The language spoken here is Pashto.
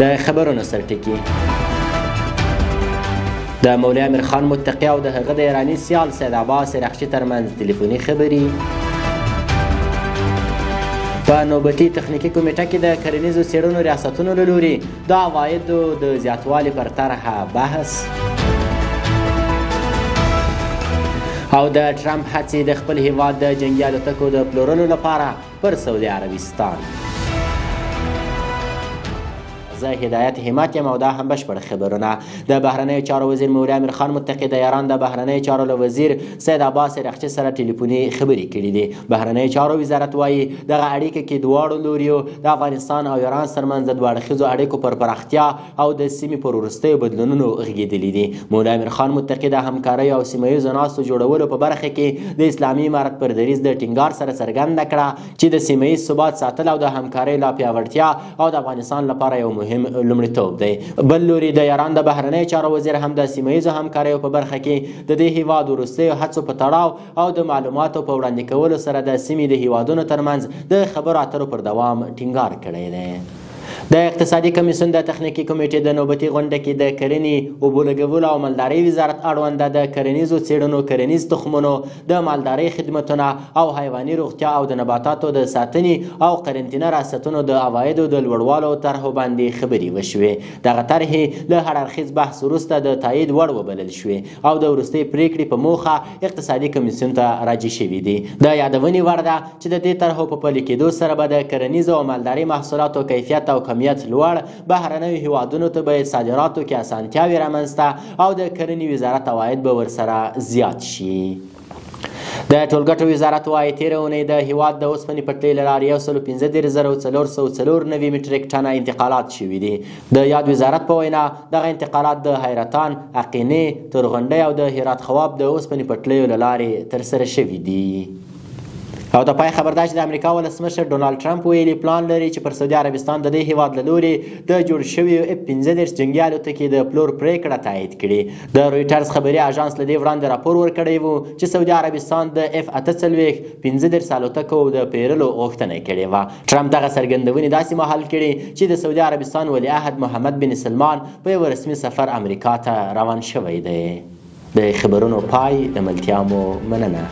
د خبرونو سرټکي د مولوي امیر خان متقي او د هغه د ایراني سیال سید عباس رخشي ترمنځ تلیفوني خبرې. په نوبتي تخنیکي کمیټه کې د کرنیزو څېړنو ریاستونو له لوري د عوایدو د زیاتوالي پر طرحه بحث. او د ټرمپ هڅې د خپل هیواد د جنګي الوتکو د پلورلو لپاره پر سعودي عربستان. زه هدایت همت یم او دا هم بشپړ خبرونه. د بهرنیو چارو وزیر مولوي امیر خان متقي د ایران د بهرنیو چارو له وزیر سید عباس رخشي سره ټلیفوني خبرې کړي دي. بهرنیو چارو وزارت وایي دغه اړیکه کې دواړو لوریو د افغانستان او ایران ترمنځ د دوه اړخیزو اړیکو پر پراختیا او د سیمې پر وروستیو بدلونونو غږېدلي دي. مولوي امیر خان متقي د همکارۍ او سیمه ییزو ناستو جوړولو په برخه کې د اسلامي امارت پر دریځ د ټینګار سره څرګنده کړه چې د سیمه ییز ثبات ساتل او د همکارۍ لا پیاوړتیا او د افغانستان لپاره یو مهم لومړیتوب دی. بل لوري د ایران د بهرنیو چارو وزیر هم د سیمه ییزو همکاریو په برخه کې د دې هیواد وروستیو هڅو په تړاو او د معلوماتو په وړاندې کولو سره د سیمې د هیوادونو ترمنځ د خبرو اترو پر دوام ټینګار کړی دی. د اقتصادي کمیسیون د تخنیکي کمیټې د نوبتي غونډه کې د کرنې، اوبو لګولو او مالدارۍ وزارت اړونده د کرنیزو څېړنو، کرنیز تخمونو، د مالدارۍ خدمتونه او حیواني روغتیا او د نباتاتو د ساتنې او قرنطینه ریاستونو د عوایدو د لوړوالو طرحو باندې خبرې وشوې. دغه طرحې له هر اړخیز بحث وروسته د تایید وړ وبلل شوې او د وروستۍ پریکړې په موخه اقتصادي کمیسیون ته راجع شوي دي. د یادونې وړ ده چې د دې طرحو په پلي کېدو سره به د کرنیزو او مالدارۍ محصولاتو کیفیت او کمیت لوړ، بهرنیو هیوادونو ته به صادراتو کې اسانتیاوې رامنځته او د کرنې وزارت عواید به ورسره زیات شي. د ټولګټو وزارت وایي تېره اونۍ د هیواد د اوسپنې پټلۍ له لارې 115,494 میټریک ټنه انتقالات شوي دي. د یاد وزارت په وینا دغه انتقالات د حیرتان، عقینې، تورغونډۍ او د هرات خواب د اوسپنې پټلیو له لارې ترسره شوي دي. او د پای خبر دا چې د امریکا ولسمشر ډونالډ ټرمپ ویلي پلان لري چې پر سعودي عربستان د دې هیواد له لوري د جوړ شویو F-15 جنګي الوتکې د پلور پرېکړه تایید کړي. د رویټرز خبري اژانس له دې وړاندې راپور ورکړی و چې سعودي عربستان د F-48 15 الوتکو د پیرلو غوښتنه کړې وه. ټرمپ دغه څرګندونې داسې مهال کړي چې د سعودي عربستان ولیعهد محمد بن سلمان په یو رسمي سفر امریکا ته روان شوی دی. د خبرونو پای د ملتیا مو مننه.